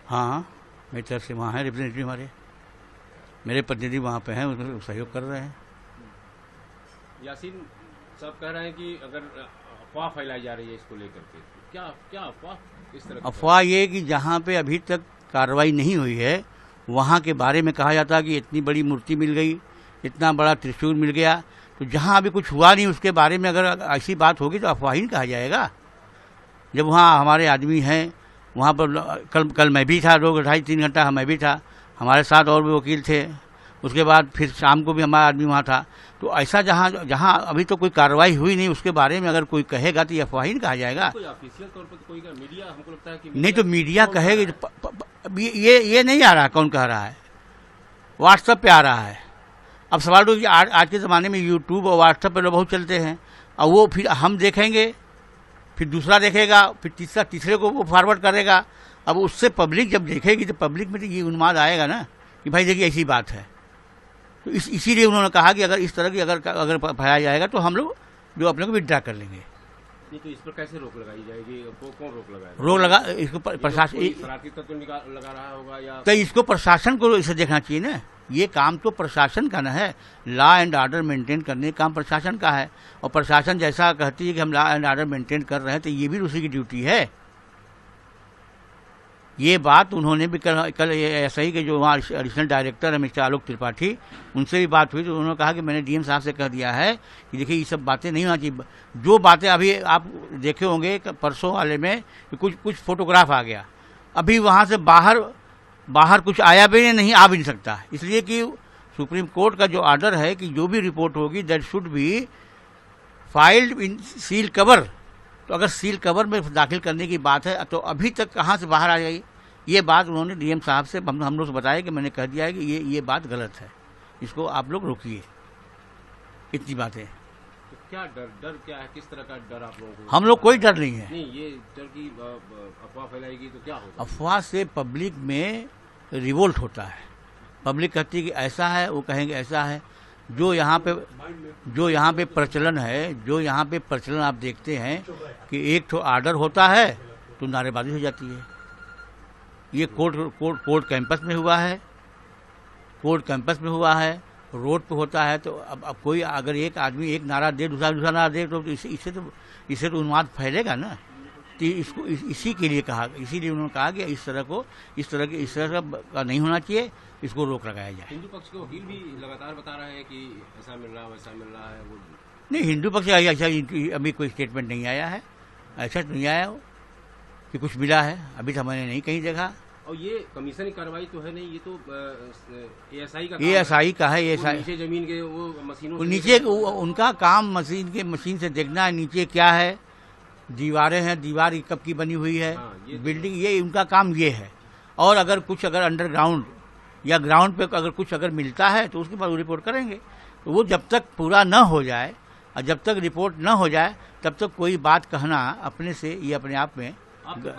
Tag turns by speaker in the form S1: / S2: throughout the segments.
S1: हाँ, मेरी तरफ से वहाँ है रिप्रेजेंटेटिव हमारे, मेरे प्रतिनिधि वहाँ पे हैं, उसमें सहयोग कर रहे हैं।
S2: यासीन साहब कह रहे हैं कि अगर अफवाह फैलाई जा रही है इसको लेकर के, क्या क्या अफवाह इस तरह की?
S1: अफवाह ये कि जहाँ पे अभी तक कार्रवाई नहीं हुई है वहाँ के बारे में कहा जाता है कि इतनी बड़ी मूर्ति मिल गई, इतना बड़ा त्रिशूल मिल गया, तो जहाँ अभी कुछ हुआ नहीं उसके बारे में अगर ऐसी बात होगी तो अफवाह ही नहीं कहा जाएगा। जब वहाँ हमारे आदमी हैं, वहाँ पर कल मैं भी था, 2-2.5-3 घंटा मैं भी था, हमारे साथ और भी वकील थे, उसके बाद फिर शाम को भी हमारा आदमी वहाँ था। तो ऐसा जहाँ अभी तो कोई कार्रवाई हुई नहीं उसके बारे में अगर कोई कहेगा तो ये अफवाह ही नहीं कहा जाएगा।
S2: कोई ऑफिशियल तौर पर कोई मीडिया, हमको लगता है कि
S1: नहीं तो मीडिया कहेगी तो ये नहीं आ रहा, कौन कह रहा है, व्हाट्सएप पे आ रहा है। अब सवाल तो आज के ज़माने में यूट्यूब और व्हाट्सएप पे लोग बहुत चलते हैं, और वो फिर हम देखेंगे, फिर दूसरा देखेगा, फिर तीसरे को वो फॉरवर्ड करेगा। अब उससे पब्लिक जब देखेगी तो पब्लिक में तो ये उन्माद आएगा ना कि भाई देखिए ऐसी बात है। तो इसीलिए उन्होंने कहा कि अगर इस तरह की अगर फैलाया जाएगा तो हम लोग जो अपने को विड्रा कर लेंगे।
S2: नहीं तो इस पर कैसे रोक लगाई जाएगी? कौन रोक लगाएगा?
S1: रोक लगा इसको प्रशासन
S2: शरारती तत्व लगा रहा होगा या
S1: तो इसको प्रशासन को इसे देखना चाहिए ना। ये काम तो प्रशासन का न है, लॉ एंड ऑर्डर मेंटेन करने का काम प्रशासन का है, और प्रशासन जैसा कहती है कि हम लॉ एंड ऑर्डर मेंटेन कर रहे हैं तो ये भी उसी की ड्यूटी है। ये बात उन्होंने भी कल एसआई के जो वहाँ एडिशनल डायरेक्टर है मिस्टर आलोक त्रिपाठी, उनसे भी बात हुई तो उन्होंने कहा कि मैंने डीएम साहब से कह दिया है कि देखिए ये सब बातें नहीं होना चाहिए। जो बातें अभी आप देखे होंगे परसों वाले में कि कुछ फोटोग्राफ आ गया, अभी वहाँ से बाहर कुछ आया भी नहीं, आ भी नहीं सकता, इसलिए कि सुप्रीम कोर्ट का जो ऑर्डर है कि जो भी रिपोर्ट होगी that should be filed in seal cover. तो अगर सील कवर में दाखिल करने की बात है तो अभी तक कहाँ से बाहर आ गई? ये बात उन्होंने डीएम साहब से हम लोग से बताया कि मैंने कह दिया है कि ये बात गलत है, इसको आप लोग रोकिए। इतनी बातें।
S2: तो क्या डर क्या है? किस तरह का डर आप लोगों को?
S1: हम लोग कोई डर नहीं है।
S2: नहीं, ये डर की अफवाह फैलाएगी तो क्या होगा?
S1: अफवाह से पब्लिक में रिवोल्ट होता है। पब्लिक कहती है कि ऐसा है, वो कहेंगे ऐसा है। जो यहाँ पे प्रचलन है, जो यहाँ पे प्रचलन आप देखते हैं कि एक तो ऑर्डर होता है तो नारेबाजी हो जाती है। ये कोर्ट कैंपस में हुआ है, रोड पे होता है। तो अब कोई अगर एक आदमी एक नारा दे, दूसरा नारा दे तो इससे तो उन्माद फैलेगा ना। तो इसको इसीलिए उन्होंने कहा कि इस तरह का नहीं होना चाहिए, इसको रोक लगाया जाए।
S2: हिंदू पक्ष के वकील भी लगातार बता रहे हैं कि ऐसा मिल रहा है, वैसा मिल रहा है। वो
S1: नहीं, हिंदू पक्ष ऐसा अभी कोई स्टेटमेंट नहीं आया है, ऐसा नहीं आया हो कि कुछ मिला है, अभी तो मैंने नहीं कहीं देखा।
S2: और ये कमीशन की कार्रवाई तो है नहीं, ये तो एएसआई का है। नीचे जमीन के वो मशीनों
S1: नीचे उनका काम मशीन से देखना है नीचे क्या है, दीवारें हैं, दीवार कब की बनी हुई है, बिल्डिंग, ये उनका काम ये है। और अगर अंडरग्राउंड या ग्राउंड पे अगर मिलता है तो उसके बाद वो रिपोर्ट करेंगे। तो वो जब तक पूरा न हो जाए और जब तक रिपोर्ट न हो जाए तब तक कोई बात कहना अपने से ये अपने आप में।
S2: आप तो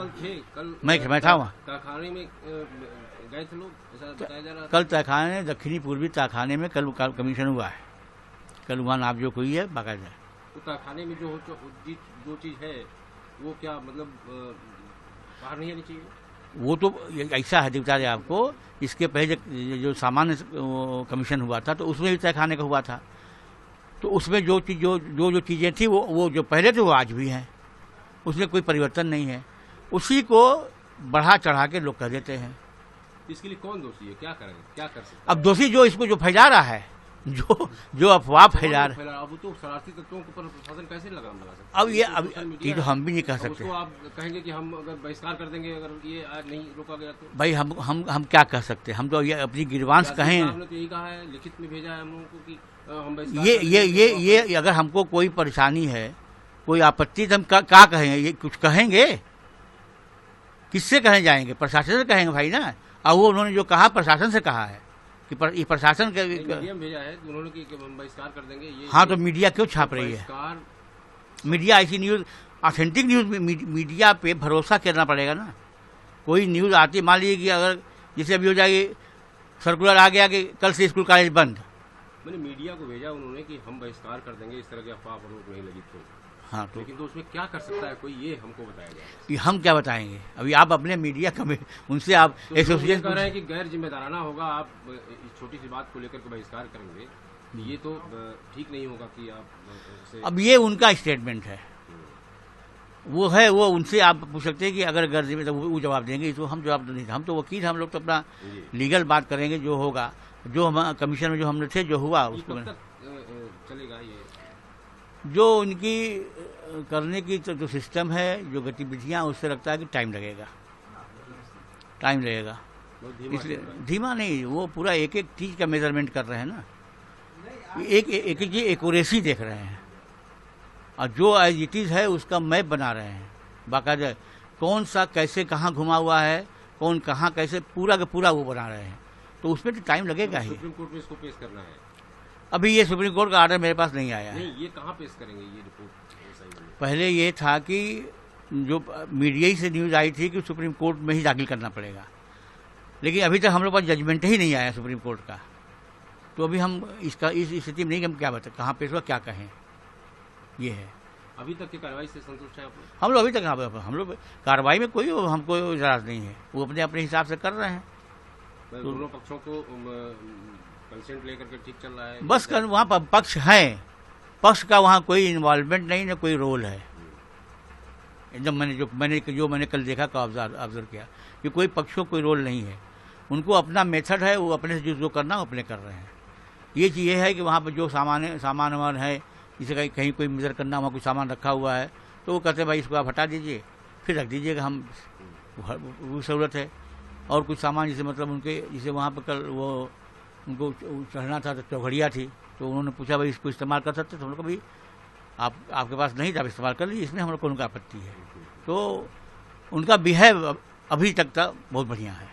S2: कल
S1: मैं था वहाँ
S2: तहखाने में गए थे लोग, ऐसा बताया जा रहा था।
S1: कल तहखाने दक्षिणी पूर्वी तहखाने में कल कमीशन हुआ है, कल वहाँ नापजोख हुई है बाकायदा।
S2: तो तहखाने में जो चीज़ है वो क्या मतलब बाहर नहीं आनी चाहिए?
S1: वो तो ऐसा है, बता दें आपको, इसके पहले जो सामान्य कमीशन हुआ था तो उसमें भी तहखाने का हुआ था। तो उसमें जो चीज़ें थी वो जो पहले थे वो आज भी हैं, उसमें कोई परिवर्तन नहीं है। उसी को बढ़ा चढ़ा के लोग कह देते हैं।
S2: इसके लिए कौन दोषी है? क्या करेंगे, क्या कर सकते?
S1: अब दोषी जो फैला रहा है, जो अफवाह फैला रहा है।
S2: अब तो शरारती तत्वों के ऊपर प्रशासन कैसे लगाम लगा सकता?
S1: अब ये तो हम भी नहीं कह सकते।
S2: उसको आप कहेंगे कि हम अगर बहिष्कार कर देंगे अगर ये आज नहीं रोका गया तो?
S1: भाई हम क्या कह सकते हैं? हम तो ये अपनी गिरवांश कहें।
S2: आपने तो यही कहा है, लिखित में भेजा है हम लोगों को कि हम बहिष्कार।
S1: ये अगर हमको कोई परेशानी है, कोई आपत्ति, तो हम क्या कहेंगे? ये कुछ कहेंगे, किससे कहे जाएंगे? प्रशासन से कहेंगे भाई ना। और वो उन्होंने जो कहा प्रशासन से कहा है कि ये प्रशासन के
S2: भेजा है उन्होंने कि हम बहिष्कार कर देंगे ये।
S1: हाँ, तो मीडिया क्यों छाप रही है? मीडिया ऐसी न्यूज़, ऑथेंटिक न्यूज़ मीडिया पे भरोसा करना पड़ेगा ना। कोई न्यूज़ आती, मान लीजिए कि अगर जैसे अभी हो जाएगी, सर्कुलर आ गया कि कल से स्कूल कॉलेज बंद,
S2: मैंने मीडिया को भेजा उन्होंने कि हम बहिष्कार कर देंगे, इस तरह की अफवाह पर रोक नहीं लगी तो।
S1: हाँ तो
S2: लेकिन तो उसमें क्या कर सकता है कोई, ये हमको बताया जाए।
S1: कि हम क्या बताएंगे, अभी आप अपने मीडिया कमेटी उनसे आप
S2: तो लोग ये
S1: एसोसिएशन
S2: कह रहे हैं कि गैर जिम्मेदाराना होगा, आप इस छोटी सी बात को लेकर के बहिष्कार करेंगे, ये तो ठीक नहीं होगा कि आप इसे।
S1: अब ये उनका स्टेटमेंट है, वो है, वो उनसे आप पूछ सकते हैं कि अगर गर्ज में तो वो जवाब देंगे, तो हम जवाब तो नहीं, हम तो वकील, हम लोग तो अपना लीगल बात करेंगे, जो होगा, जो हम कमीशन में जो हमने थे जो हुआ उसको
S2: कब तक चलेगा ये?
S1: जो उनकी करने की जो सिस्टम है, जो गतिविधियां, उससे लगता है कि टाइम लगेगा। इसलिए धीमा नहीं, वो पूरा एक एक चीज का मेजरमेंट कर रहे हैं ना, एक एक चीज एक्यूरेसी देख रहे हैं, और जो एज इट इज है उसका मैप बना रहे हैं बाकायदा, कौन सा कैसे कहाँ घुमा हुआ है, कौन कहाँ कैसे, पूरा का पूरा वो बना रहे हैं, तो उसमें तो टाइम लगेगा ही।
S2: सुप्रीम कोर्ट में इसको पेश करना है।
S1: अभी ये सुप्रीम कोर्ट का ऑर्डर मेरे पास नहीं आया है।
S2: नहीं, ये कहाँ पेश करेंगे ये रिपोर्ट?
S1: पहले ये था कि जो मीडिया ही से न्यूज आई थी कि सुप्रीम कोर्ट में ही दाखिल करना पड़ेगा, लेकिन अभी तक हम लोग पास जजमेंट ही नहीं आया सुप्रीम कोर्ट का, तो अभी हम इसका इस स्थिति में नहीं कि हम क्या बताएं, कहाँ पेश हुआ, क्या कहें, ये है।
S2: अभी तक की कार्रवाई से संतुष्ट है आप लोग?
S1: हम लोग अभी तक हम लोग कार्रवाई में कोई हमको इतराज नहीं है, वो अपने अपने हिसाब से कर रहे हैं।
S2: दोनों पक्षों को कंसेंट लेकर के ठीक चल रहा है
S1: बस वहाँ पर पक्ष हैं, पक्ष का वहाँ कोई इन्वॉल्वमेंट नहीं, ना कोई रोल है। एकदम मैंने कल देखा का ऑब्जर्व किया कि कोई पक्षों कोई रोल नहीं है, उनको अपना मेथड है, वो अपने से जो करना अपने कर रहे हैं। ये चीज़ ये है कि वहाँ पर जो सामान वामान है, जैसे कहीं कोई मेजर करना, वहाँ कोई सामान रखा हुआ है, तो वो कहते हैं भाई इसको आप हटा दीजिए, फिर रख दीजिएगा, हम वो ज़रूरत है। और कुछ सामान जैसे मतलब उनके, जैसे वहाँ पर कल वो उनको चढ़ना था, तो चौघड़िया थी, तो उन्होंने पूछा भाई इसको इस्तेमाल कर सकते, तो हम लोग भाई आपके पास नहीं था, आप इस्तेमाल कर लीजिए, इसमें हम लोग को उनका आपत्ति है। तो उनका बिहेव अभी तक बहुत बढ़िया है।